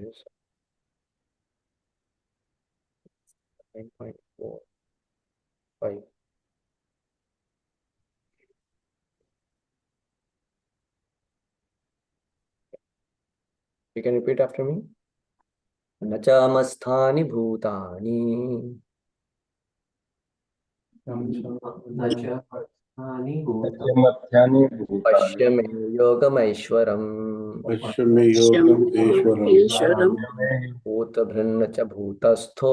is 9.45. You can repeat after me. Nachamasthani bhutani Bhutani. pashyame yogameshwaram Pashyame yogam Eshwaram. bhuta bhrina cha bhutastho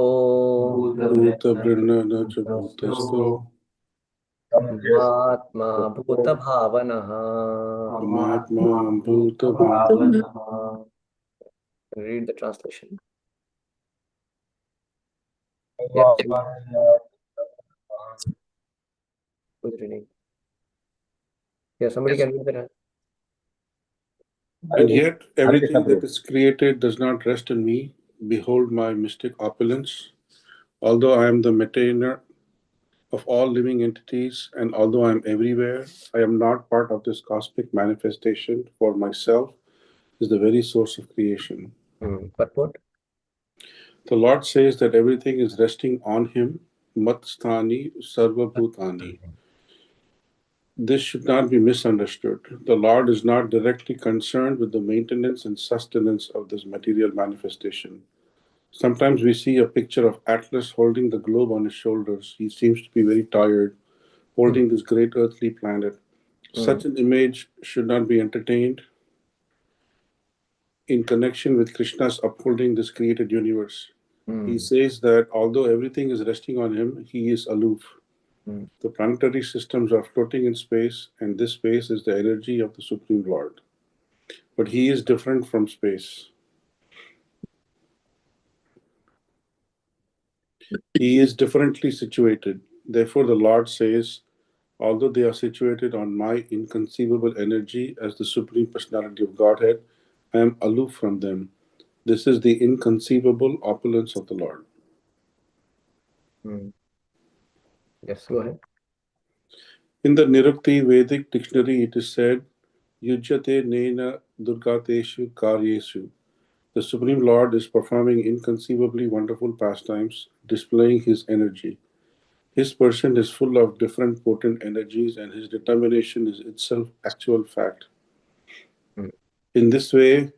Bhuta Brahmana cha Bhutasto. Mahatma bhuta bhavanaha. Mahatma Bhuta Bhavana. Read the translation. Yeah, who's reading? Yeah, somebody can read that. And yet everything that is created does not rest in me. Behold my mystic opulence. Although I am the maintainer of all living entities, and although I am everywhere, I am not part of this cosmic manifestation, for myself is the very source of creation. Purport. The Lord says that everything is resting on Him, Matsthani Sarva Bhutani. This should not be misunderstood. The Lord is not directly concerned with the maintenance and sustenance of this material manifestation. Sometimes we see a picture of Atlas holding the globe on his shoulders. He seems to be very tired, holding this great earthly planet. Such an image should not be entertained in connection with Krishna's upholding this created universe. He says that although everything is resting on him, he is aloof. The planetary systems are floating in space, and this space is the energy of the Supreme Lord. But he is different from space. He is differently situated. Therefore, the Lord says, although they are situated on my inconceivable energy as the Supreme Personality of Godhead, I am aloof from them. This is the inconceivable opulence of the Lord. Yes, go ahead. In the Nirukti Vedic dictionary, it is said, Yujyate Nena Durgateshu Karyeshu. The Supreme Lord is performing inconceivably wonderful pastimes, displaying his energy. His person is full of different potent energies, and his determination is itself actual fact. In this way,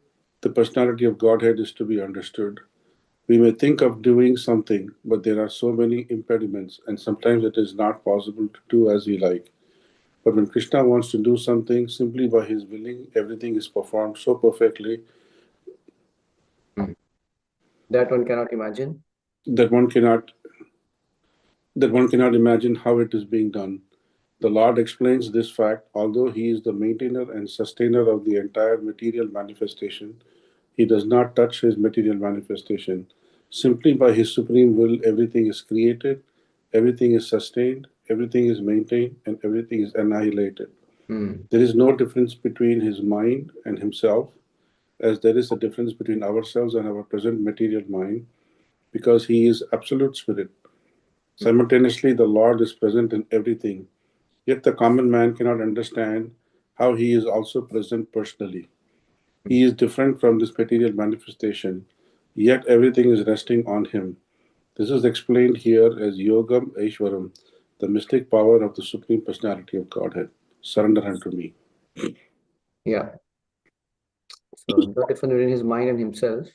the personality of Godhead is to be understood. We may think of doing something, but there are so many impediments, and sometimes it is not possible to do as we like. But when Krishna wants to do something, simply by his willing, everything is performed so perfectly that one cannot imagine. That one cannot imagine how it is being done. The Lord explains this fact. Although he is the maintainer and sustainer of the entire material manifestation, he does not touch his material manifestation. Simply by his supreme will, everything is created, everything is sustained, everything is maintained, and everything is annihilated. There is no difference between his mind and himself, as there is a difference between ourselves and our present material mind, because he is absolute spirit. Simultaneously, the Lord is present in everything, yet the common man cannot understand how he is also present personally. He is different from this material manifestation, yet everything is resting on him. This is explained here as Yogam Aishwaram, the mystic power of the Supreme Personality of Godhead. Surrender unto me. Yeah. So no difference between his mind and himself.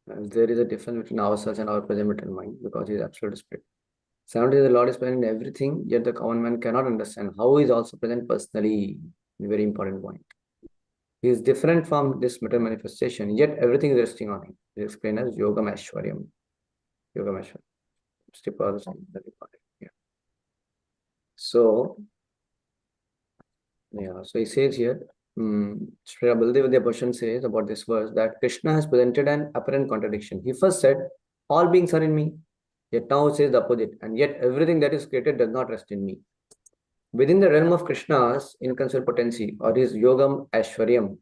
And there is a difference between ourselves and our present material mind, because he is absolute spirit. Simultaneously, the Lord is present in everything, yet the common man cannot understand how he is also present personally. A very important point. He is different from this material manifestation, yet everything is resting on him. It is explained as Yogam Aishwaryam. Yogam Aishwaryam. Yeah. So he says here, Sri Baladev Bhushan says about this verse that Krishna has presented an apparent contradiction. He first said, all beings are in me, yet now it says the opposite, and yet everything that is created does not rest in me. Within the realm of Krishna's inconceivable potency, or his Yogam Ashwaram,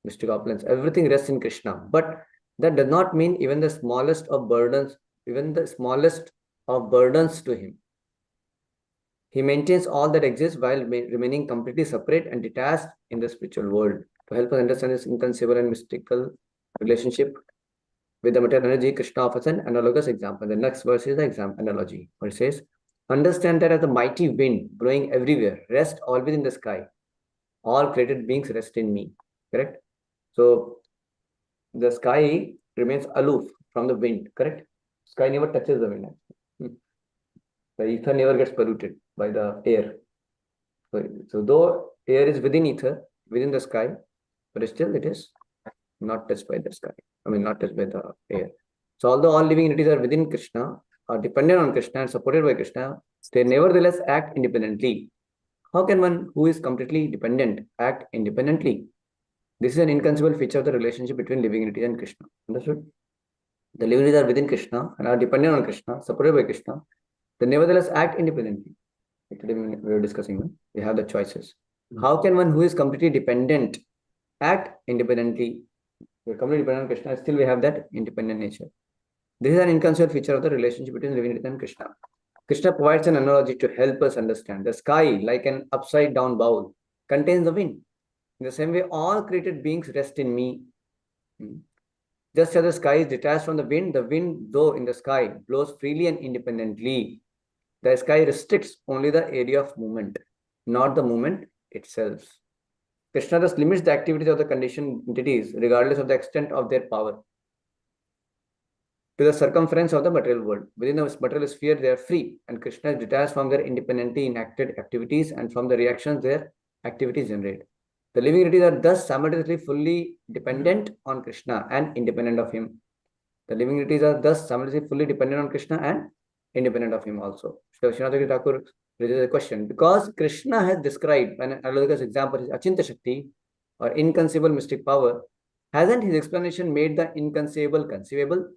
mystic opulence, everything rests in Krishna. But that does not mean even the smallest of burdens to him. He maintains all that exists while remaining completely separate and detached in the spiritual world. To help us understand this inconceivable and mystical relationship, with the material energy, Krishna offers an analogous example. The next verse is the example analogy, where it says, understand that as the mighty wind blowing everywhere, rest always in the sky. All created beings rest in me. Correct? So the sky remains aloof from the wind. Correct? Sky never touches the wind. The ether never gets polluted by the air. So though air is within ether, within the sky, but still it is not touched by the sky. I mean, not touched by the air. So although all living entities are within Krishna, are dependent on Krishna and supported by Krishna, they nevertheless act independently. How can one who is completely dependent act independently? This is an inconceivable feature of the relationship between living entities and Krishna. Understood? The living entities are within Krishna and are dependent on Krishna, supported by Krishna. They nevertheless act independently. Today we were discussing, we have the choices. How can one who is completely dependent act independently? We're completely dependent on Krishna, still we have that independent nature. This is an inconceivable feature of the relationship between living entity and Krishna. Krishna provides an analogy to help us understand. The sky, like an upside down bowl, contains the wind. In the same way, all created beings rest in me. Just as the sky is detached from the wind, though in the sky, blows freely and independently. The sky restricts only the area of movement, not the movement itself. Krishna thus limits the activities of the conditioned entities, regardless of the extent of their power, to the circumference of the material world. Within the material sphere, they are free, and Krishna is detached from their independently enacted activities and from the reactions their activities generate. The living entities are thus simultaneously fully dependent on Krishna and independent of him. The living entities are thus simultaneously fully dependent on Krishna and independent of him also. So Srinath Thakur raises a question. Because Krishna has described an analogous example, his Achinta Shakti, or inconceivable mystic power, hasn't his explanation made the inconceivable conceivable?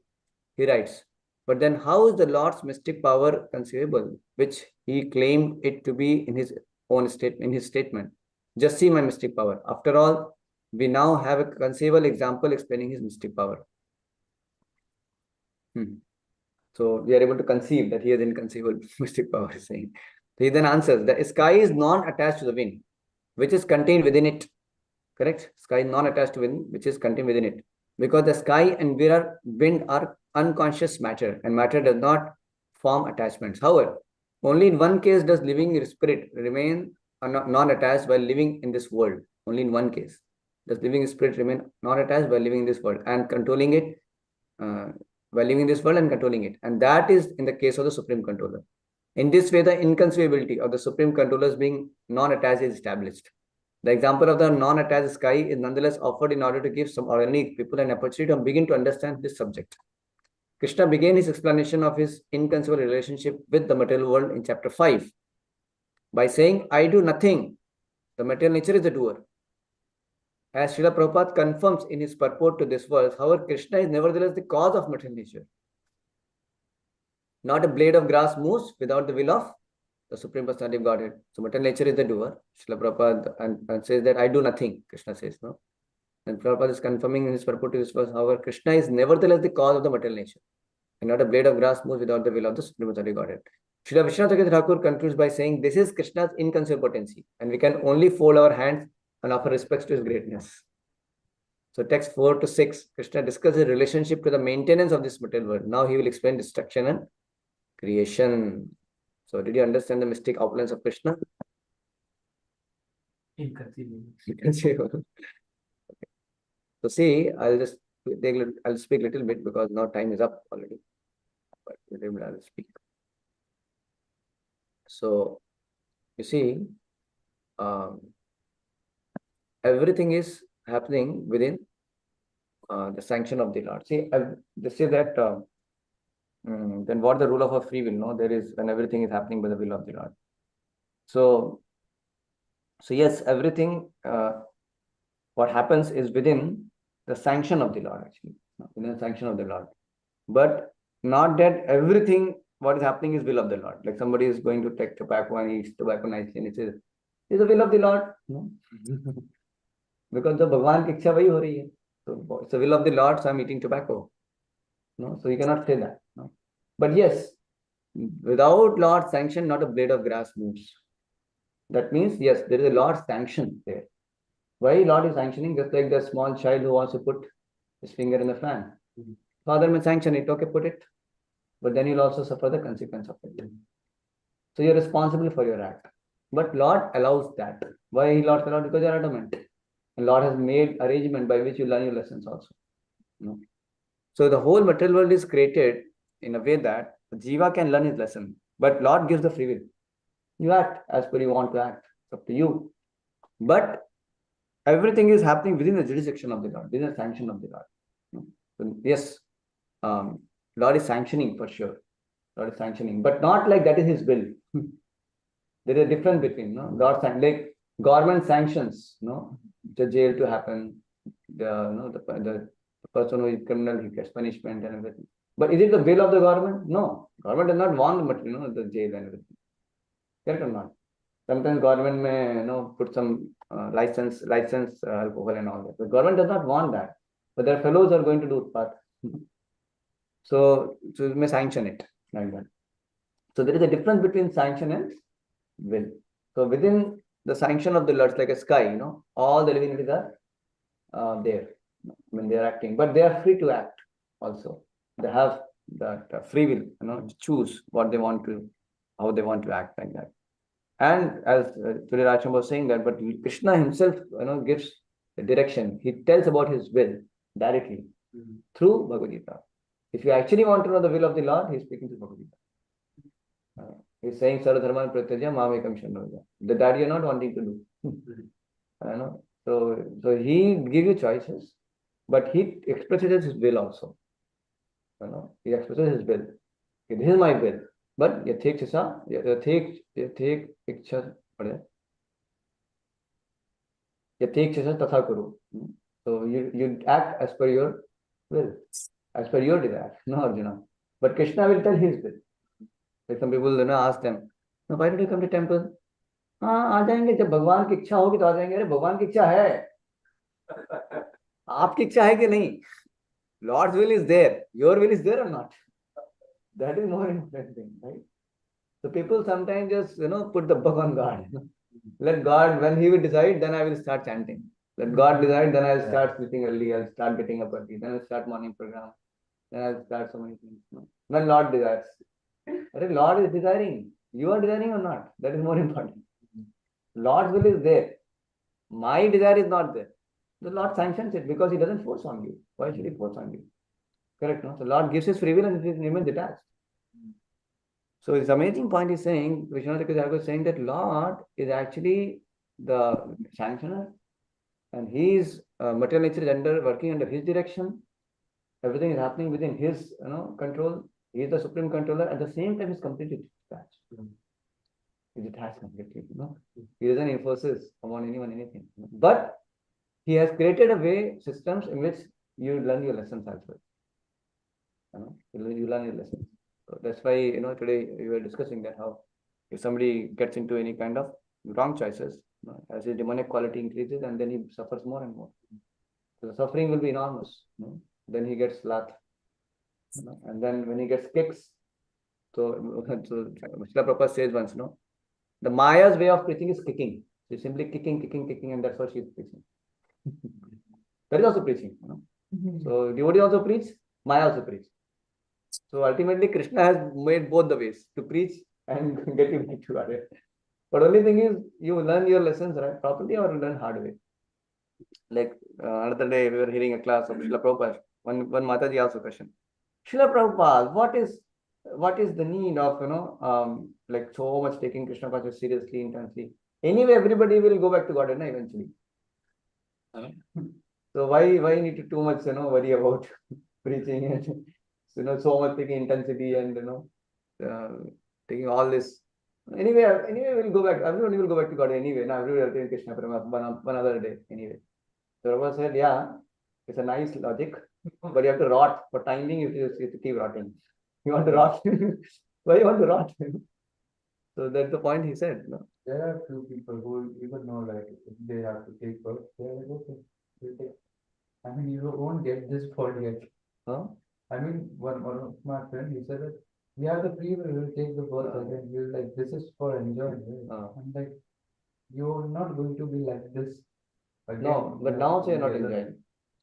He writes, but then how is the Lord's mystic power conceivable, which he claimed it to be in his own statement? Just see my mystic power. After all, we now have a conceivable example explaining his mystic power. So we are able to conceive that he has inconceivable mystic power, is saying. So he then answers, the sky is non-attached to the wind, which is contained within it. Correct? Sky is non-attached to wind, which is contained within it. Because the sky and wind are unconscious matter, and matter does not form attachments. However, only in one case does living spirit remain non-attached while living in this world. Only in one case does living spirit remain non-attached while living in this world and controlling it, while living in this world and controlling it. And that is in the case of the Supreme Controller. In this way, the inconceivability of the Supreme Controllers being non-attached is established. The example of the non-attached sky is nonetheless offered in order to give some ordinary people an opportunity to begin to understand this subject. Krishna began his explanation of his inconceivable relationship with the material world in chapter 5 by saying, I do nothing. The material nature is the doer. As Srila Prabhupada confirms in his purport to this verse, however, Krishna is nevertheless the cause of material nature. Not a blade of grass moves without the will of the Supreme Personality of Godhead. So material nature is the doer. Srila Prabhupada and says that I do nothing, Krishna says, no? And Prabhupada is confirming in his purport to this verse, however, Krishna is nevertheless the cause of the material nature. And not a blade of grass moves without the will of the Supreme Personality of Godhead. Srila Vishwanath Thakur concludes by saying, this is Krishna's inconceivable potency, and we can only fold our hands and offer respects to his greatness. So text 4 to 6, Krishna discusses the relationship to the maintenance of this material world. Now he will explain destruction and creation. So did you understand the mystic outlines of Krishna? Inconceivable. So see, I'll speak a little bit because now time is up already. But I'll speak. So you see, everything is happening within the sanction of the Lord. See, they say that then what the rule of a free will? No, there is when everything is happening by the will of the Lord. So yes, everything what happens is within the sanction of the Lord, actually, within the sanction of the Lord. But not that everything what is happening is will of the Lord. Like somebody is going to take tobacco and eats tobacco nicely, and it says, "Is the will of the Lord?" No, because the Bhagwan ki ichha wahi ho rahi hai. So it's the will of the Lord, so I'm eating tobacco. No, so you cannot say that. No, but yes, without Lord's sanction, not a blade of grass moves. That means yes, there is a Lord's sanction there. Why Lord is sanctioning? Just like the small child who wants to put his finger in the fan. Father may sanction it, okay, put it, but then you'll also suffer the consequence of it. So you're responsible for your act. But Lord allows that. Why Lord allows? Because you're adamant. And Lord has made arrangement by which you learn your lessons also. So the whole material world is created in a way that Jiva can learn his lesson. But Lord gives the free will. You act as per you want to act. It's up to you. But everything is happening within the jurisdiction of the Lord, within the sanction of the Lord. So yes, Lord is sanctioning for sure. Lord is sanctioning, but not like that is his will. There is a difference between Lord like government sanctions, the jail to happen, the person who is criminal, he gets punishment and everything. But is it the will of the government? No, government does not want the jail and everything. Correct or not? Sometimes government may put some license alcohol and all that. The government does not want that, but their fellows are going to do it. So it may sanction it like that. So there is a difference between sanction and will. So within the sanction of the Lord, like a sky, all the living entities are there. I mean, they are acting, but they are free to act also. They have that free will, to choose what they want to, how they want to act like that. And as today Racham was saying that, but Krishna himself, gives the direction. He tells about his will directly through Bhagavad Gita. If you actually want to know the will of the Lord, he's speaking to Bhagavad Gita. He's saying Saradharman Pratyaja Mamekam Shannoja. That you're not wanting to do. So he gives you choices, but he expresses his will also. He expresses his will. This is my will. But yathekshasa, yathekshasa tatha kuru. So you act as per your will, as per your desire, no Arjuna. But Krishna will tell his will. Like some people ask them, no, why did you come to temple? हाँ आ जाएंगे जब भगवान की इच्छा होगी तो आ जाएंगे. अरे भगवान की इच्छा है, आपकी इच्छा है कि नहीं? Lord's will is there. Your will is there or not? That is more important thing, right? So people sometimes just put the bug on God. Let God, when He will decide, then I will start chanting. Let God decide, then I will start sleeping early. I'll start getting up early. Then I'll start morning program. Then I'll start so many things. When Lord desires, Lord is desiring. You are desiring or not? That is more important. Lord's will is there. My desire is not there. The Lord sanctions it because He doesn't force on you. Why should He force on you? Correct, no? So Lord gives His free will and it remains detached. So it's amazing point he's saying, Vishwanath Thakur was saying that Lord is actually the sanctioner and he is material nature is working under his direction. Everything is happening within his control. He is the supreme controller. At the same time, he's completely detached. He's detached completely. He doesn't enforce upon anyone anything. But he has created a way, systems in which you learn your lessons as well. You learn your lessons. So that's why today we were discussing that how if somebody gets into any kind of wrong choices, as his demonic quality increases, and then he suffers more and more. So the suffering will be enormous. Then he gets slapped, and then when he gets kicks, so Srila Prabhupada says once, the Maya's way of preaching is kicking. She's simply kicking, and that's what she's preaching. That is also preaching. So devotee also preach, Maya also preach. So ultimately, Krishna has made both the ways to preach and get you back to God. But only thing is, you learn your lessons right properly or learn hard way. Like another day, we were hearing a class of Srila Prabhupada. One Mataji asked a question. Srila Prabhupada, what is the need of like so much taking Krishna consciousness seriously, intensely? Anyway, everybody will go back to God eventually. So why need to too much worry about preaching and so much taking intensity and taking all this. Anyway, we'll go back. Everybody will go back to God anyway. Now everybody will attend Krishna Paramatma one other day anyway. So Raghava said, yeah, it's a nice logic, but you have to rot. For time being, you have to keep rotting. You want to rot? Why you want to rot? So that's the point he said. There are few people who even know like if they have to take birth, they are like, okay, we'll take. I mean, you won't get this far yet. Huh? I mean, one of my friend, he said that we have the free will, we'll take the birth again. We're like, this is for enjoying. I'm like, you're not going to be like this again. No, but now also you're not enjoying.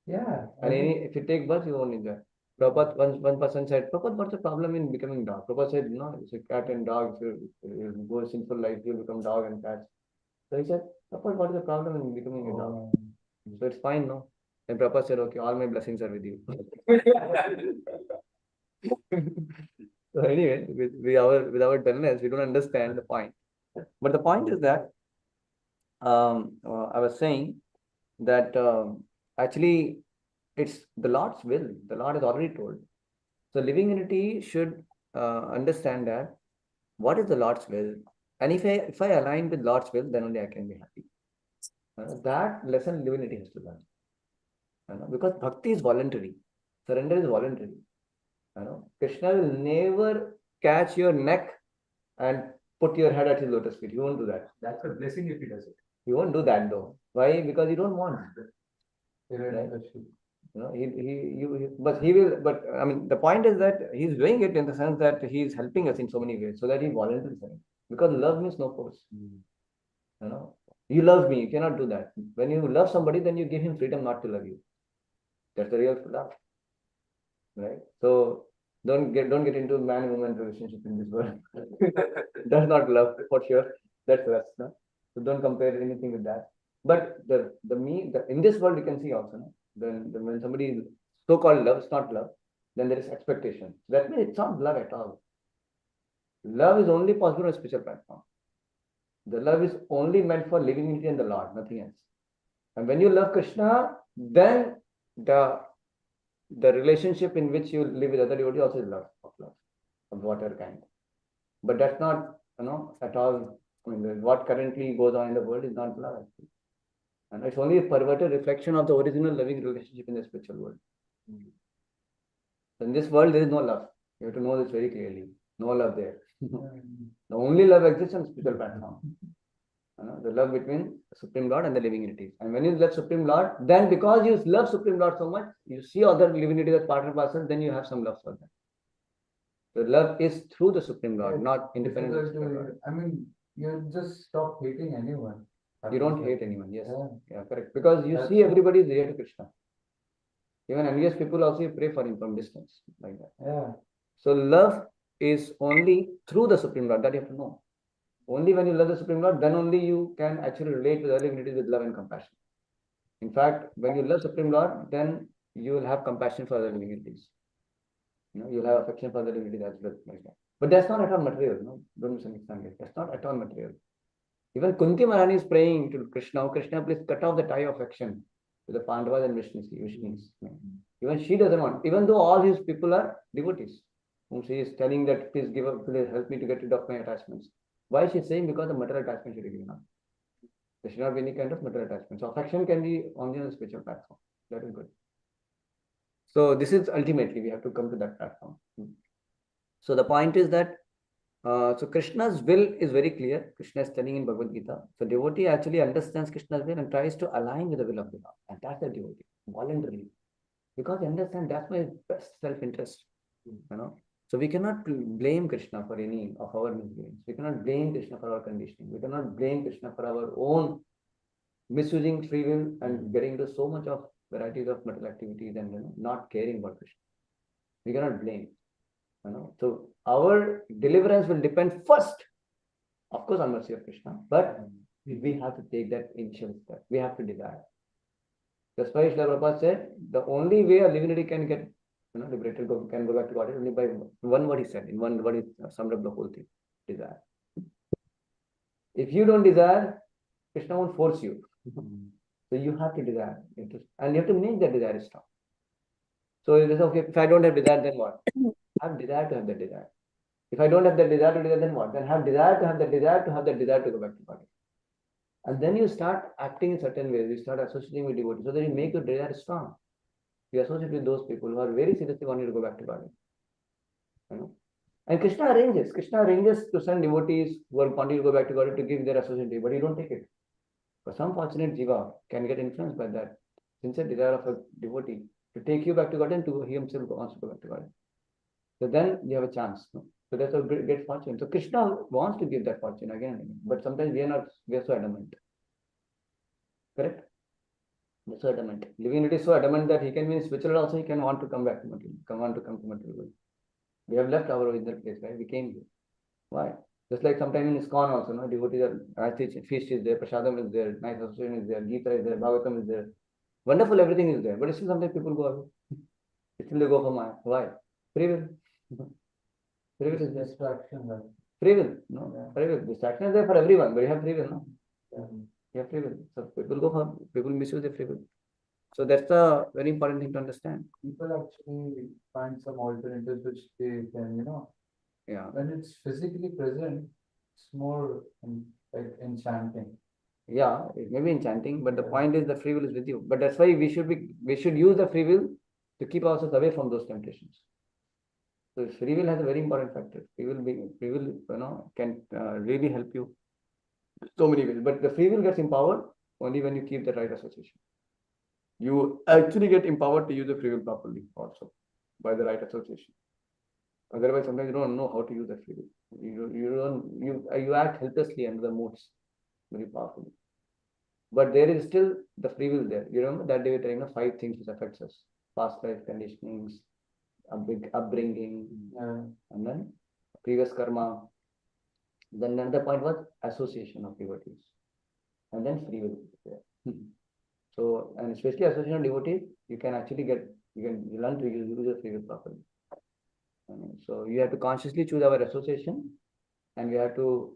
Yeah. And if you take birth, you won't enjoy. Prabhupada, one person said, Prabhupada, what's the problem in becoming dog? Prabhupada said, no, it's a cat and dog. If you go a sinful life, you'll become dog and cat. So he said, Prabhupada, what is the problem in becoming a dog? So it's fine, no? And Prabhupada said, okay, all my blessings are with you. So anyway, with our dullness, we don't understand the point. But the point is that I was saying that actually it's the Lord's will. The Lord has already told. So living entity should understand that what is the Lord's will, and if I align with Lord's will, then only I can be happy. That lesson living entity has to learn. Because bhakti is voluntary, surrender is voluntary. Krishna will never catch your neck and put your head at his lotus feet. He won't do that. That's a blessing if he does it. He won't do that though. Why? Because you don't want. Right? But he will. But I mean, the point is that he's doing it in the sense that he's helping us in so many ways, so that he voluntarily surrender. Because love means no force. You love me. You cannot do that. When you love somebody, then you give him freedom not to love you. That's the real love, right? So don't get into man and woman relationship in this world. That's not love for sure. That's lust. No? So don't compare anything with that. But in this world you can see also, no? When somebody so-called love is not love, then there is expectation. That means it's not love at all. Love is only possible on a spiritual platform. The love is only meant for living entity and the Lord, nothing else. And when you love Krishna, then the relationship in which you live with other devotees also is love, of whatever kind. But that's not, at all. I mean, what currently goes on in the world is not love. Actually. And it's only a perverted reflection of the original loving relationship in the spiritual world. So in this world, there is no love. You have to know this very clearly. No love there. The only love exists on the spiritual platform. The love between the Supreme Lord and the living entities. And when you love Supreme Lord, then because you love Supreme Lord so much, you see other living entities as partner person, then you have some love for them. The love is through the Supreme Lord, not independent of the Supreme Lord. I mean, you just stop hating anyone. You don't hate anyone, yes. Yeah, correct. Because you see everybody is there to Krishna. Even envious people also pray for him from distance, like that. Yeah. So love is only through the Supreme Lord, that you have to know. Only when you love the Supreme Lord, then only you can actually relate with other entities with love and compassion. In fact, when you love Supreme Lord, then you will have compassion for other living entities. You'll have affection for other living entities as well, like that. But that's not at all material. No, don't misunderstand it. That's not at all material. Even Kunti Maharani is praying to Krishna, oh Krishna, please cut off the tie of affection to the Pandavas and Vishnus. Even she doesn't want, even though all his people are devotees, whom she is telling that please help me to get rid of my attachments. Why is she saying? Because the material attachment should be given up. There should not be any kind of material attachment. So affection can be only on a spiritual platform. That is good. So this is ultimately we have to come to that platform. So the point is that so Krishna's will is very clear. Krishna is telling in Bhagavad Gita. So devotee actually understands Krishna's will and tries to align with the will of the Lord. And that's the devotee, voluntarily. Because you understand that's my best self-interest. So we cannot blame Krishna for any of our misgivings. We cannot blame Krishna for our conditioning. We cannot blame Krishna for our own misusing free will and getting into so much of varieties of material activities and not caring about Krishna. We cannot blame. So our deliverance will depend first, of course, on mercy of Krishna, but we have to take that initial step. We have to desire. That's why Srila Prabhupada said the only way a living entity can get liberated, can go back to God, only by one word he said. In one word he summed up the whole thing. Desire. If you don't desire, Krishna won't force you. So you have to desire. And you have to make that desire strong. So it is okay, if I don't have desire, then what? Have desire to have that desire. If I don't have that desire to desire, then what? Then have desire to have that desire to have that desire to go back to God. And then you start acting in certain ways. You start associating with devotees so that you make your desire strong. You associate with those people who are very seriously wanting to go back to God. And Krishna arranges to send devotees who are wanting to go back to God to give their association, but you don't take it. But some fortunate jiva can get influenced by that sincere desire of a devotee to take you back to God and to he himself wants to go back to God. So then you have a chance. So that's a great fortune. So Krishna wants to give that fortune again and again. But sometimes we are so adamant. Correct? That's so adamant. Living entity is so adamant that he can be in spiritual also, he can want to come back to material, come to material world. We have left our original place, right? We came here. Why? Just like sometimes in ISKCON also, no, devotees are, feast is there, prasadam is there, nice association is there, Gita is there, Bhagavatam is there. Wonderful, everything is there. But still sometimes people go away. Still they go for Maya. Why? Free will. Free will is there. Distraction, right? Free will. No, free will. Distraction is there for everyone, but you have free will, no? Yeah. You have free will. So people misuse their free will. So that's a very important thing to understand. People actually find some alternatives which they can, Yeah. when it's physically present, it's more like enchanting. Yeah, it may be enchanting, but the point is the free will is with you. But that's why we should use the free will to keep ourselves away from those temptations. So free will has a very important factor. Free will, can really help you so many ways. But the free will gets empowered only when you keep the right association. You actually get empowered to use the free will properly also by the right association. Otherwise, sometimes you don't know how to use that free will. You act helplessly under the moods very powerfully. But there is still the free will there. You remember that day we were telling 5 things which affects us: past life conditionings, upbringing, and then previous karma. Then another point was association of devotees, and then free will is there. So, and especially association of devotees, you can learn to use your free will properly. So you have to consciously choose our association, and we have to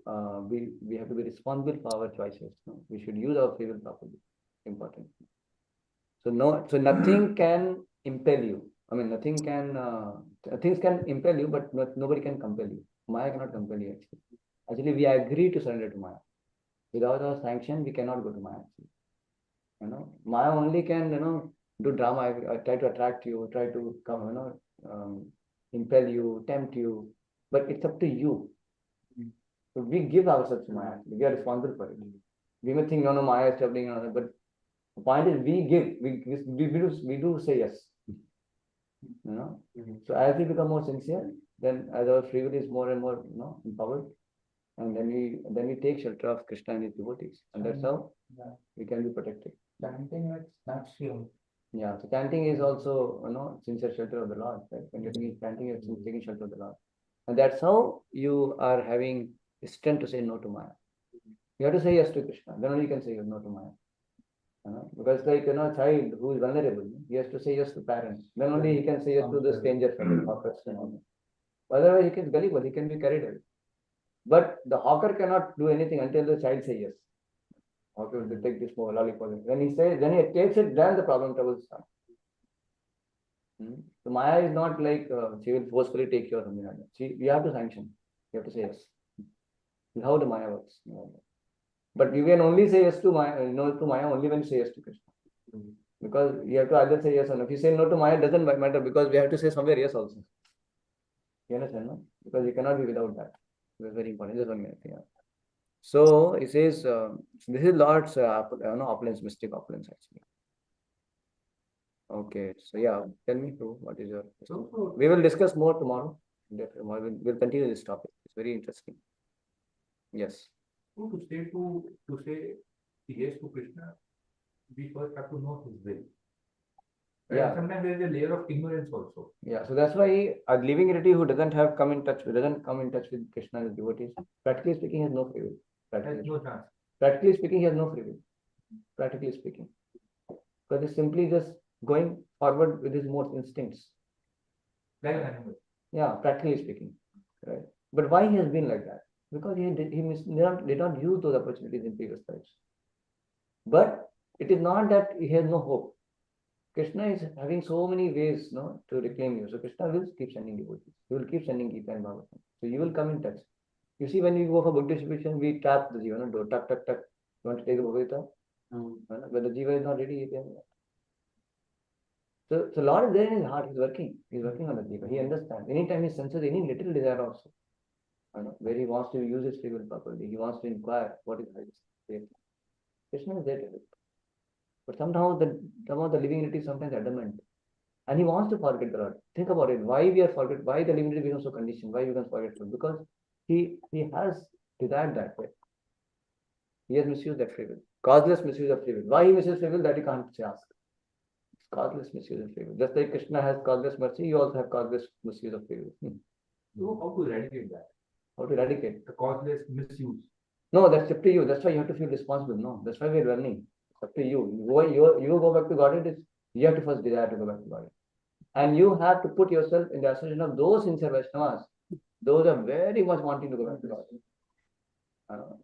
be responsible for our choices. We should use our free will properly. Important. So nothing can impel you. I mean, nothing can things can impel you, but nobody can compel you. Maya cannot compel you actually. Actually, we agree to surrender to Maya. Without our sanction, we cannot go to Maya. Actually. Maya only can do drama, try to attract you, try to come, impel you, tempt you, but it's up to you. So we give ourselves to Maya. We are responsible for it. We may think, no, Maya is troubling, but the point is we give. We do say yes. So as we become more sincere, then as our free will is more and more empowered, and then we take shelter of Krishna and his devotees, and that's how we can be protected. Chanting like natural. Yeah, so chanting is also sincere shelter of the Lord. Right? When you're chanting, you're taking shelter of the Lord, and that's how you are having strength to say no to Maya. You have to say yes to Krishna. Then only you can say no to Maya. Because like a child who is vulnerable, he has to say yes to parents. Then only he can say yes to the stranger hawkers and all that. Otherwise, he can gullible, he can be carried away. But the hawker cannot do anything until the child says yes. Hawker will take this more lollipop. When he takes it, then the trouble starts. So Maya is not like she will forcefully take you or something like that. You have to sanction. You have to say yes. This is how the Maya works. But you can only say yes to Maya, to Maya only when you say yes to Krishna. Because you have to either say yes or no. If you say no to Maya, it doesn't matter because we have to say somewhere yes also. You understand, no? Because you cannot be without that. It's very important. Just 1 minute. Yeah. So it says this is Lord's opulence, mystic opulence actually. Okay. So yeah, tell me, Prabhu, what is your? We will discuss more tomorrow. We'll continue this topic. It's very interesting. Yes. To say yes to Krishna, we first have to know his will. Right? Yeah. Sometimes there is a layer of ignorance also. Yeah. So that's why a living entity who doesn't come in touch with Krishna and his devotees, practically speaking, has no free will. There's no chance. Practically speaking, he has no free will. Practically speaking, because he's simply just going forward with his most instincts. Like an animal. Yeah, practically speaking, right? But why he has been like that? Because he did not use those opportunities in previous lives. But it is not that he has no hope. Krishna is having so many ways, to reclaim you. So Krishna will keep sending devotees. He will keep sending Gita and Bhagavatam. So you will come in touch. You see, when we go for book distribution, we tap the Jiva, door, tuck. You want to take the Bhagavad Gita? But the Jiva is not ready. He can. So Lord is there in his heart. He's working. He's working on the Jiva. He understands. Anytime he senses any little desire also, where he wants to use his free will properly, he wants to inquire what is highest. Krishna is there to help. But somehow the living entity is sometimes adamant. And he wants to forget the Lord. Think about it. Why we are forget? Why the living entity becomes so conditioned? Why we can forget him? Because he has desired that way. He has misused that free will. Causeless misuse of free will. Why he misuses free will, that you can't say ask. It's causeless misuse of free will. Just like Krishna has causeless mercy, you also have causeless misuse of free will. So how to eradicate that? How to eradicate? The causeless misuse. No, that's up to you. That's why you have to feel responsible. No, that's why we're learning. It's up to you. You go back to God, it is you have to first desire to go back to God. And you have to put yourself in the association of those sincere Vaishnavas. Those are very much wanting to go back to God.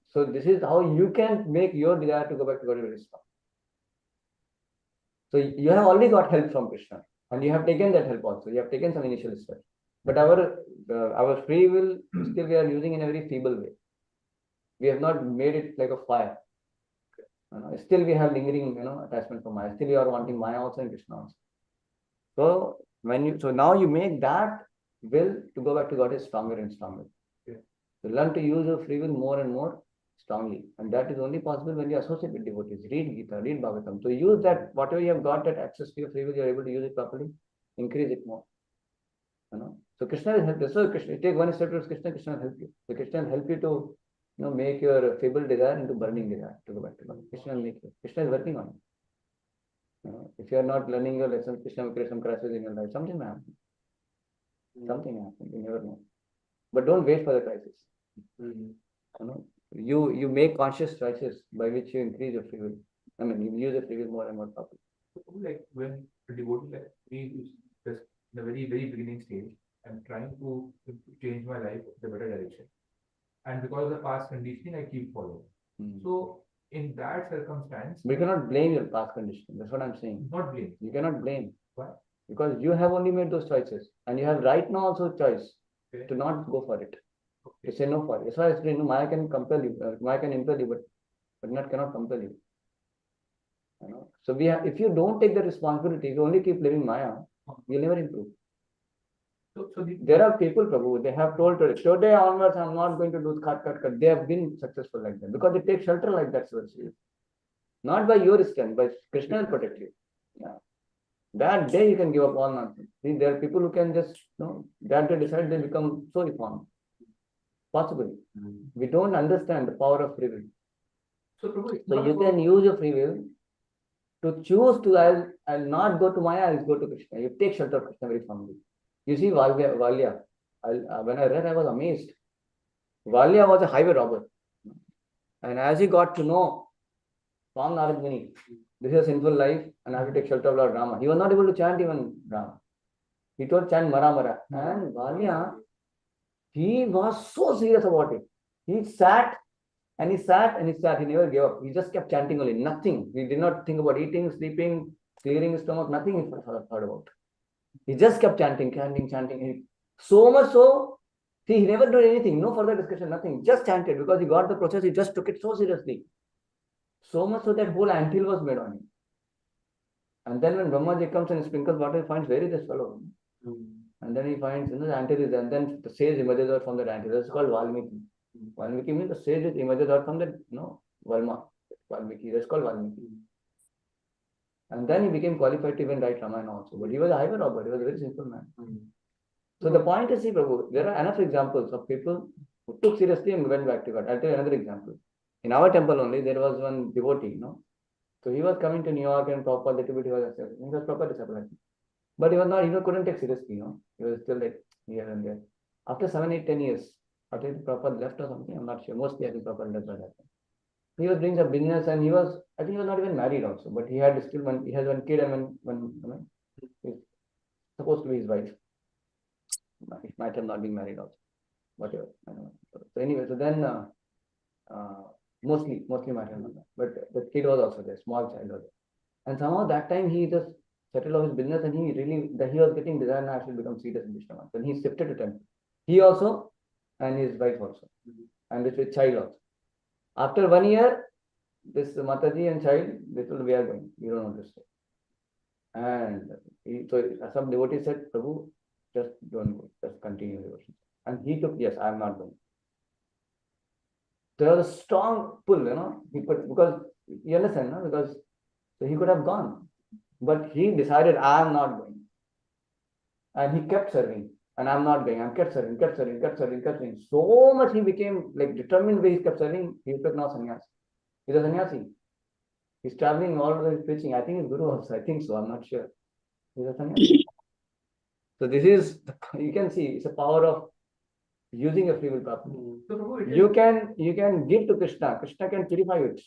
So this is how you can make your desire to go back to God very strong. So you have already got help from Krishna, and you have taken that help also. You have taken some initial steps. But our free will still we are using in a very feeble way. We have not made it like a fire. Still we have lingering, attachment for Maya. Still you are wanting Maya also and Krishna also. So now you make that will to go back to God is stronger and stronger. Yeah. So learn to use your free will more and more strongly, and that is only possible when you associate with devotees. Read Gita, read Bhagavatam. So use that whatever you have got that access to your free will, you are able to use it properly. Increase it more. So Krishna will help you. So Krishna, take one step towards Krishna. Krishna will help you. So Krishna will help you to make your feeble desire into burning desire to go back to God. Krishna will make you. Krishna is working on it. If you are not learning your lessons, Krishna will create some crisis in your life. Something may happen. Something may happen. You never know. But don't wait for the crisis. You make conscious choices by which you increase your free will. I mean, you use your free will more and more properly. Like when a devotee like me is just in the very, very beginning stage, I'm trying to change my life in the better direction. And because of the past conditioning, I keep following. So in that circumstance, we cannot blame your past conditioning. That's what I'm saying. Not blame. You cannot blame. Why? Because you have only made those choices, and you have right now also a choice to not go for it. To say no for it. That's why I say, Maya can compel you. Maya can impel you, but not cannot compel you. So if you don't take the responsibility, you only keep living Maya, you'll never improve. There are people, Prabhu, they have told today onwards, I'm not going to do cut. They have been successful like that because they take shelter like that. So not by your strength, but Krishna will protect you. Yeah. That day you can give up all nonsense. See, there are people who can just, that they decide they become so reformed. Possible. We don't understand the power of free will. So you can use your free will to choose to, I'll not go to Maya, I'll go to Krishna. You take shelter of Krishna very firmly. You see, Valya, when I read, I was amazed. Valya was a highway robber. And as he got to know, from Narad Muni, this is a sinful life and I have to take shelter of Lord Rama. He was not able to chant even Rama. He told chant Mara Mara. And Valya, he was so serious about it. He sat and he sat and he sat. He never gave up. He just kept chanting only. Nothing. He did not think about eating, sleeping, clearing his stomach. Nothing he thought about. He just kept chanting. So much so, see, he never did anything. No further discussion, nothing. Just chanted because he got the process. He just took it so seriously. So much so that whole anthill was made on him. And then when Brahmaji comes and sprinkles water, he finds, where is this fellow? And then he finds, the anthill is there. And then the sage emerges out from the anthill. That's called Valmiki. Valmiki means the sage emerges out from the, Valma. Valmiki. That's called Valmiki. And then he became qualified to even write Ramayana also. But he was a highway robber. He was a very simple man. So the point is, see, Prabhu, there are enough examples of people who took seriously and went back to God. I'll tell you another example. In our temple only, there was one devotee, So he was coming to New York and proper little bit he was proper disciple. But he was not, he couldn't take seriously, He was still like here and there. After 7, 8, 10 years, after Prabhupada left or something, I'm not sure. Mostly I think Prabhupada left by that time. He was doing some business and I think he was not even married also, but he has one kid and one he's supposed to be his wife. He might have not been married also. Whatever. I don't know. So anyway, so then mostly might have not. But the kid was also there, small child was there. And somehow that time he just settled on his business and he was getting desire and actually become serious in Vishnu. Then he shifted to temple. He also and his wife also. And with child also. After 1 year, this Mataji and child, they told, we are going. We don't want to stay. And so some devotee said, Prabhu, just don't go. Just continue devotion. And he took, yes, I am not going. There was a strong pull, because you understand, because so he could have gone. But he decided, I am not going. And he kept serving. And I'm not going. I kept serving. So much he became like determined way he kept serving. He took now sannyas. He's a sannyasi. He's traveling all over preaching. I think he's Guru also. I think so. I'm not sure. He's a sannyasi. So this is, you can see, it's a power of using a free will properly. You can give to Krishna. Krishna can purify it.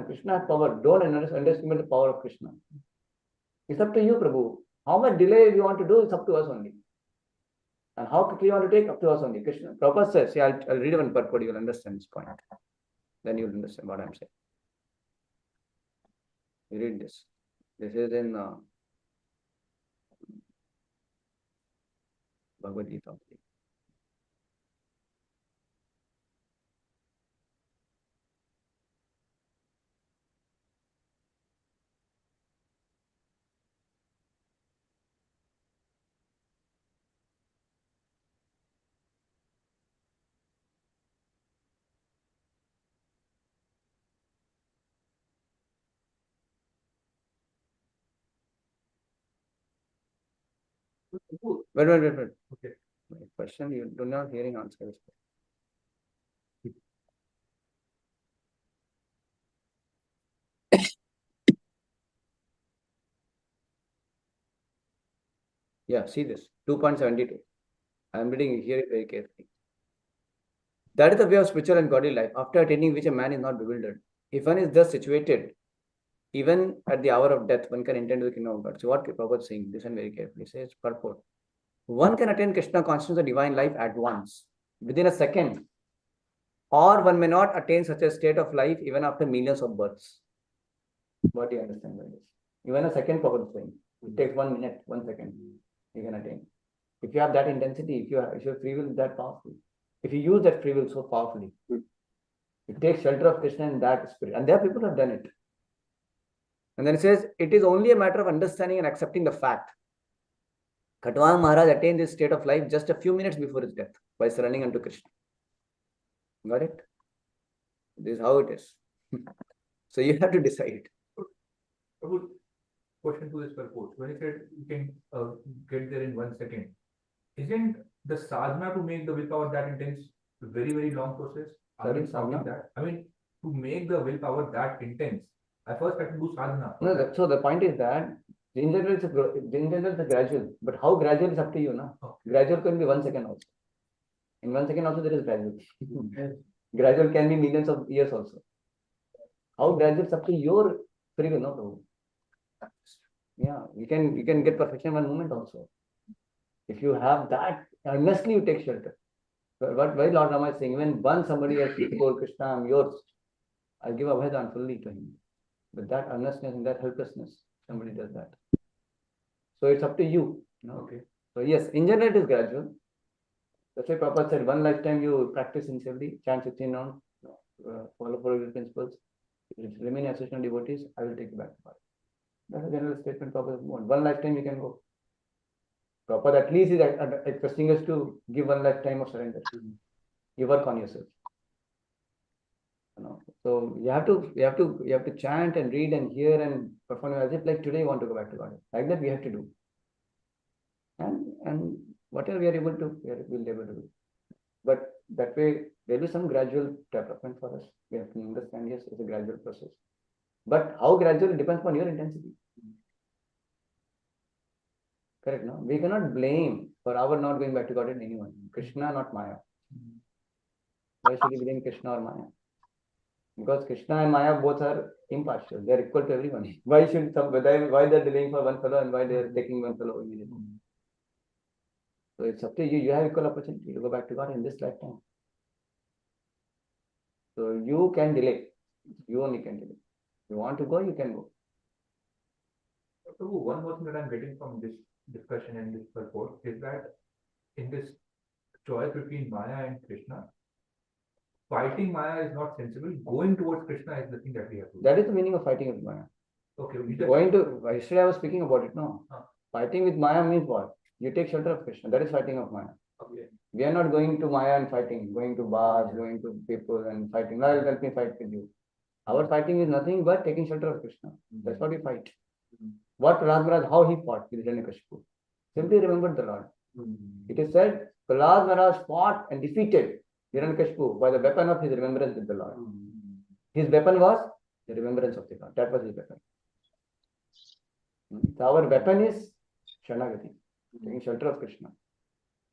Krishna has power. Don't underestimate the power of Krishna. It's up to you, Prabhu. How much delay you want to do, it's up to us only. And how quickly you want to take, up to us only. Krishna. Prabhupada says, yeah, I'll read one purport, you'll understand this point. Then you'll understand what I'm saying. You read this. This is in Bhagavad Gita. Wait. Okay. Question, you do not hearing answer. Yeah, see this, 2.72. I am reading here it very carefully. That is the way of spiritual and godly life, after attaining which a man is not bewildered. If one is thus situated, even at the hour of death, one can enter into the kingdom of God. So what Prabhupada is saying, listen very carefully, says purport. One can attain Krishna consciousness of divine life at once, within a second. Or one may not attain such a state of life even after millions of births. What do you understand by this? Even a second, Prabhupada is saying. It takes 1 minute, 1 second, you can attain. If you have that intensity, if your free will is that powerful, if you use that free will so powerfully, you take shelter of Krishna in that spirit. And there people have done it. And then it says, it is only a matter of understanding and accepting the fact. Khatwang Maharaj attained this state of life just a few minutes before his death by surrendering unto Krishna. Got it? This is how it is. So you have to decide. A good question to this purport. When you said you can get there in 1 second, isn't the sadhana to make the willpower that intense a very, very long process? I mean, to make the willpower that intense, I first had to do sadhana. No, so the point is that in general it's a gradual, but how gradual is up to you, no? Okay. Gradual can be 1 second also. In 1 second also there is gradual. Gradual can be millions of years also. How gradual is up to your free will, no? Yeah, you can get perfection in 1 moment also. If you have that, honestly you take shelter. But why Lord Rama is saying, when once somebody has told Krishna, I'm yours, I'll give Abhaydan fully to him. With that earnestness and that helplessness, somebody does that. So it's up to you. Okay. So yes, in general it is gradual. That's why Prabhupada said, 1 lifetime you practice sincerely, chant 15 rounds, follow 4 principles. If you remain association of devotees, I will take you back to God. That's a general statement Prabhupada wants. 1 lifetime you can go. Prabhupada at least is requesting us to give 1 lifetime of surrender. You work on yourself. So you have to chant and read and hear and perform as if like today you want to go back to God. Like that we have to do. And whatever we are able to, we'll be able to do. But that way there will be some gradual development for us. We have to understand, yes, it's a gradual process. But how gradual, it depends on your intensity. Correct, no? We cannot blame for our not going back to God in anyone. Krishna, not Maya. Why should we blame Krishna or Maya? Because Krishna and Maya both are impartial. They are equal to everyone. Why should why they are delaying for one fellow and why they are taking one fellow immediately? So it's up to you. You have equal opportunity to go back to God in this lifetime. So you can delay. You only can delay. If you want to go, you can go. So one more thing that I'm getting from this discussion and this purport is that in this choice between Maya and Krishna, fighting Maya is not sensible. Going towards Krishna is the thing that we have to do. That is the meaning of fighting with Maya. Okay. Yesterday I was speaking about it, no? Fighting with Maya means what? You take shelter of Krishna. That is fighting of Maya. Okay. We are not going to Maya and fighting, going to bars, going to people and fighting. Now let me fight with you. Our fighting is nothing but taking shelter of Krishna. That's what we fight. What Prahlad Maharaj, how he fought with Hiranyakashipu. Simply remember the Lord. It is said, Prahlad Maharaj fought and defeated Hiranyakashipu by the weapon of his remembrance with the Lord. His weapon was the remembrance of the God. That was his weapon. So our weapon is Shanagati, taking shelter of Krishna,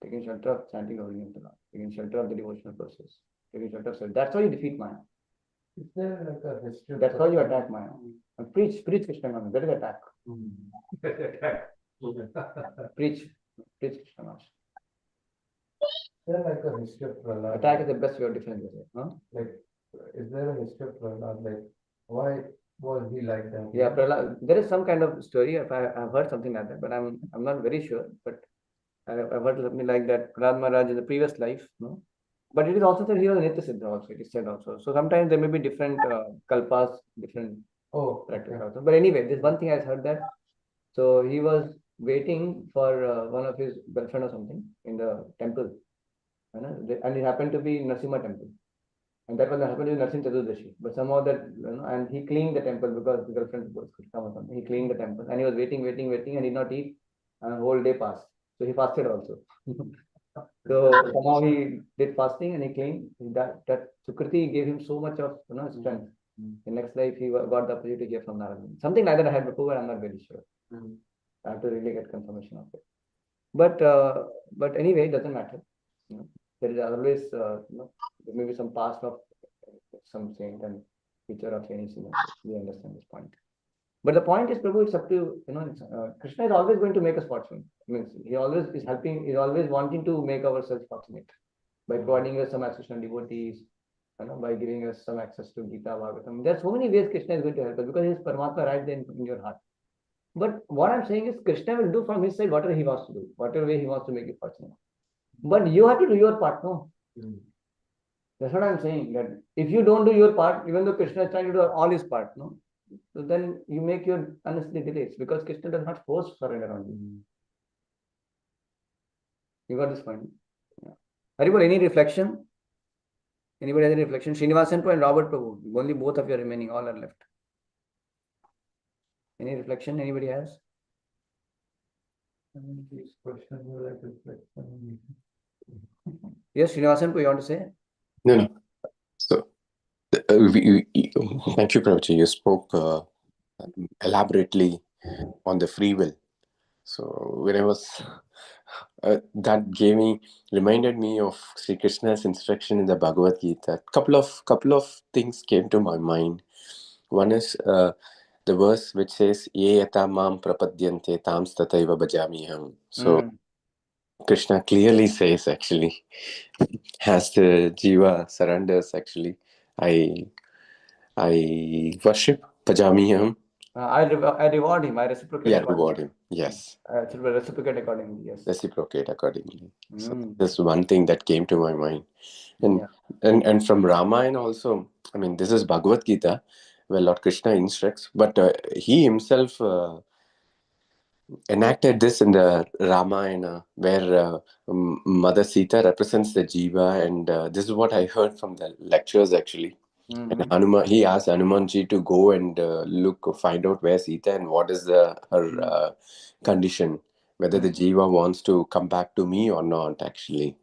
taking shelter of chanting the holy name of the Lord, taking shelter of the devotional process, taking shelter of self. That's how you defeat Maya. Is there like a history? That's how you attack Maya. And preach Krishna consciousness. That is attack. Preach Krishna consciousness. Is there like a history of Prahlad? Attack is the best way of defending yourself. Huh? Like, is there a history of Prahlad? Like, why was he like that? Yeah, Prahlad, there is some kind of story. I've heard something like that, but I'm not very sure. But I've heard something like that. Prahlad Maharaj in the previous life, no. But it is also that he was Nitya Siddha also. It is said also. So sometimes there may be different kalpas, different practices also. But anyway, this one thing I heard that. So he was waiting for one of his girlfriend or something in the temple, and it happened to be Narasimha temple. And that was happened to be Narasimha Chaturdashi. But somehow that, and he cleaned the temple because the girlfriend could come or something. He cleaned the temple and he was waiting, and did not eat, and the whole day passed. So he fasted also. So somehow he did fasting and he cleaned. That Sukriti gave him so much of strength. In next life he got the opportunity to hear from Narayan. Something like that I had before, but I'm not very sure. I have to really get confirmation of it. But anyway, it doesn't matter. There is always there may be some past of some saint and future of any sinner. We understand this point. But the point is, Prabhu, it's up to Krishna is always going to make us fortunate. Means he always is helping. He's always wanting to make ourselves fortunate by providing us some access to devotees, by giving us some access to Gita, Bhagavatam. There are so many ways Krishna is going to help us because he is Paramatma right there in your heart. But what I'm saying is Krishna will do from his side whatever he wants to do, whatever way he wants to make you fortunate. But you have to do your part, no? That's what I'm saying. That if you don't do your part, even though Krishna is trying to do all his part, no? So then you make your unnecessary delays because Krishna does not force surrender on you. You got this point? Yeah. Haribol, any reflection? Anybody has any reflection? Srinivasan and Robert Prabhu. Only both of you are remaining. All are left. Any reflection? Anybody has? These questions were like reflection. Yes, Srinivasan, you want to say? No. So, thank you, Prabhuji. You spoke elaborately on the free will. So, when I was, that reminded me of Sri Krishna's instruction in the Bhagavad Gita. Couple of things came to my mind. One is the verse which says, "Ye yata mam prapadyante tams tataiva bhajamiham." So, Krishna clearly says, actually, as the jiva surrenders, actually, I worship Pajamiham. I reward him. I reciprocate. Yeah, reward him. Yes. Reciprocate accordingly. Yes. Reciprocate accordingly. So this is one thing that came to my mind, and from Ramayana also. I mean, this is Bhagavad Gita, where Lord Krishna instructs, but he himself enacted this in the Ramayana, where Mother Sita represents the jiva, and this is what I heard from the lectures actually. And he asked Hanumanji to go and find out where Sita and what is her condition, whether the jiva wants to come back to me or not, actually.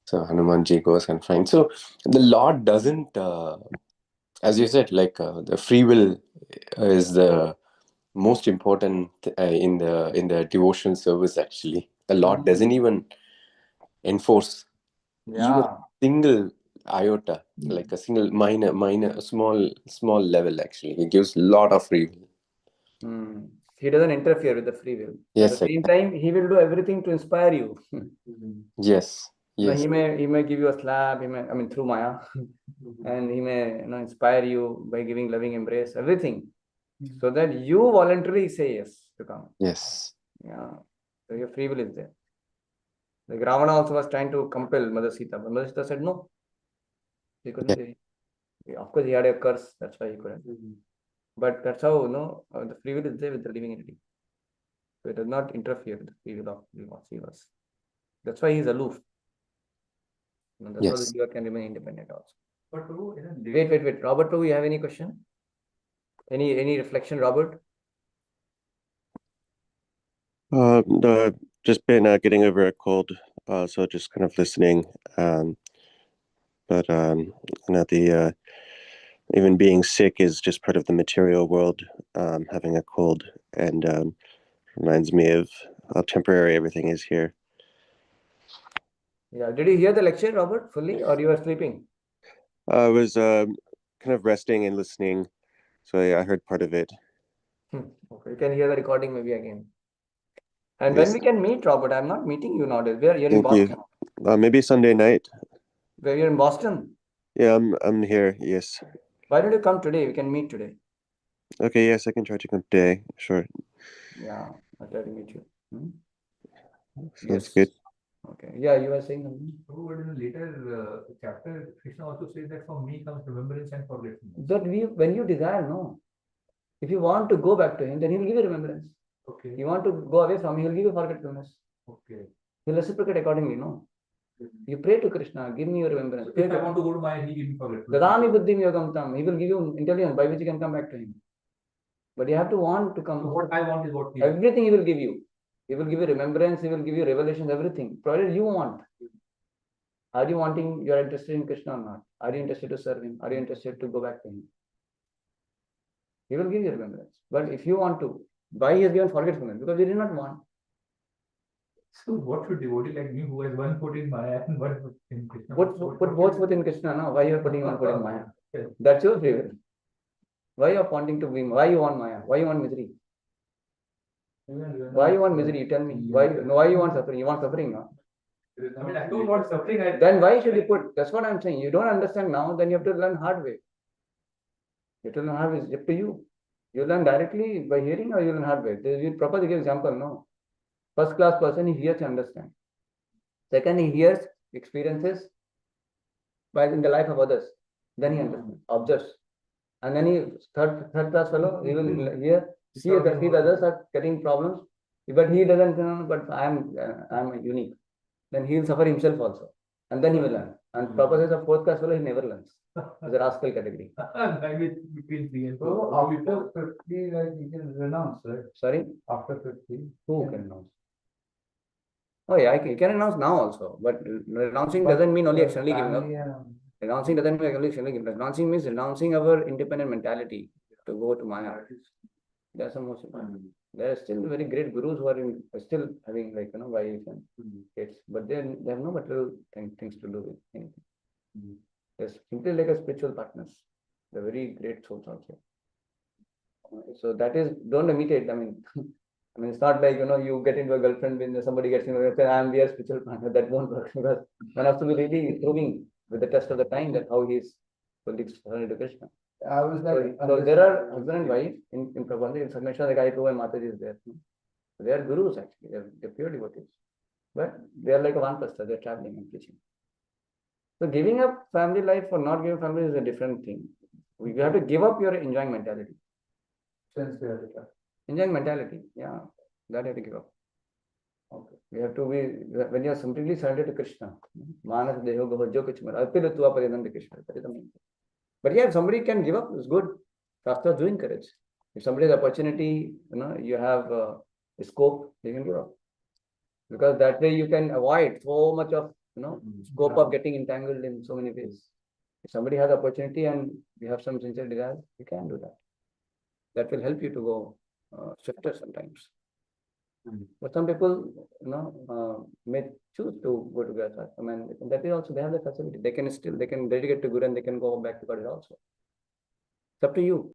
So Hanumanji goes and finds. So the Lord doesn't, as you said, like the free will is the most important in the devotion service. Actually, the Lord doesn't even enforce even a single iota, like a single minor small level. Actually, he gives a lot of free will. He doesn't interfere with the free will. Yes, at the same time, he will do everything to inspire you. Yes. He may give you a slap. He may, through Maya, and he may inspire you by giving loving embrace, everything, so that you voluntarily say yes to come. Yes. Yeah. So your free will is there. Like Ravana also was trying to compel Mother Sita, but Mother Sita said no. He couldn't. Of course, he had a curse. That's why he couldn't. But that's how the free will is there with the living entity. So it does not interfere with the free will of Sivas. That's why he is aloof. That's how the Jiva can remain independent also. But Wait. Robert, do you have any question? Any reflection, Robert? Just been getting over a cold, so just kind of listening. But the even being sick is just part of the material world. Having a cold, and reminds me of how temporary everything is here. Yeah. Did you hear the lecture, Robert, fully, or you were sleeping? I was kind of resting and listening, so I heard part of it. Okay. You can hear the recording maybe again. And Yes. when we can meet, Robert? I'm not meeting you nowadays. Where you're in Thank you. Boston? Maybe Sunday night. Where you're in Boston? Yeah, I'm here. Yes. Why don't you come today? We can meet today. Okay. Yes, I can try to come today. Sure. Yeah, I'll try to meet you. Sounds Yes. good. Okay. Yeah, you were saying something. Oh, but in a later chapter, Krishna also says that from me comes remembrance and forgetfulness. That when you desire, no. If you want to go back to him, then he'll give you remembrance. Okay. You want to go away from him, he'll give you forgetfulness. Okay. He'll reciprocate accordingly, no. You pray to Krishna, give me your remembrance. So if I want to go to Maya, he give me forgetfulness. Dadami buddhim yogam tam. He will give you intelligence by which you can come back to him. But you have to want to come. So what I want is what he Everything he will give you. He will give you remembrance, he will give you revelations, everything. Provided you want. Are you wanting, you are interested in Krishna or not? Are you interested to serve him? Are you interested to go back to him? He will give you remembrance. But if you want to, why he has given forgetfulness? Because you did not want. So what should devotee like me who has one foot in Maya and one foot in Krishna? Put both foot in Krishna, no? Why you are putting one foot in Maya? That's your free will. Why you are wanting to be, why you want Maya? Why you want misery? Why you want misery? You tell me. Why you want suffering? You want suffering, no? I mean, I don't want suffering. Then why should you put? That's what I'm saying. You don't understand now, then you have to learn hard way. You have to learn hard way. It's up to you. You learn directly by hearing, or you learn hard way. You proper give example, no. First class person, he hears and understands. Second, he hears experiences by in the life of others. Then he understands, observes. And then he third class fellow, he will hear, see the others are getting problems, but he doesn't know, but I'm unique. Then he will suffer himself also. And then he will learn. And proper says a fourth class fellow, he never learns. He's a rascal category. Between 3 and 4. So after 50, like you can renounce, right? Sorry? After 50. Who can renounce? Oh yeah, you can renounce now also. But renouncing doesn't mean only externally giving up. Renouncing doesn't mean only externally giving up. Renouncing means renouncing our independent mentality to go to Maya. That's the most important. There are still very great gurus who are still having wives and kids, but they have no material things to do with anything. They're simply like a spiritual partners. They're very great souls also. So that is, don't imitate. I mean, it's not like you get into a girlfriend when somebody gets into a I'm their spiritual partner. That won't work because one has to be really proving with the test of the time that how he is fully surrendered to Krishna. I was like, so there are husband and wife in Prabhupada, in Sanmesh, the guy who and Mataji is there. They are gurus actually, they're pure devotees. But they are like a vanpasta, they're traveling and preaching. So giving up family life or not giving family is a different thing. You have to give up your enjoying mentality. Enjoying mentality, yeah, that you have to give up. Okay. You have to be, when you are completely surrendered to Krishna, Manas Deho Gohojo Kichmar, Arpilatva Paridam Krishna. That is the main thing. But yeah, if somebody can give up, it's good. Shastra do encourage. If somebody has opportunity, you have a scope, you can give up. Because that way you can avoid so much of scope of getting entangled in so many ways. If somebody has opportunity and you have some sincere desire, you can do that. That will help you to go swifter sometimes. But some people, may choose to go to Gata. I mean, that is also, they have the facility. They can dedicate to Guru and they can go back to God also. It's up to you.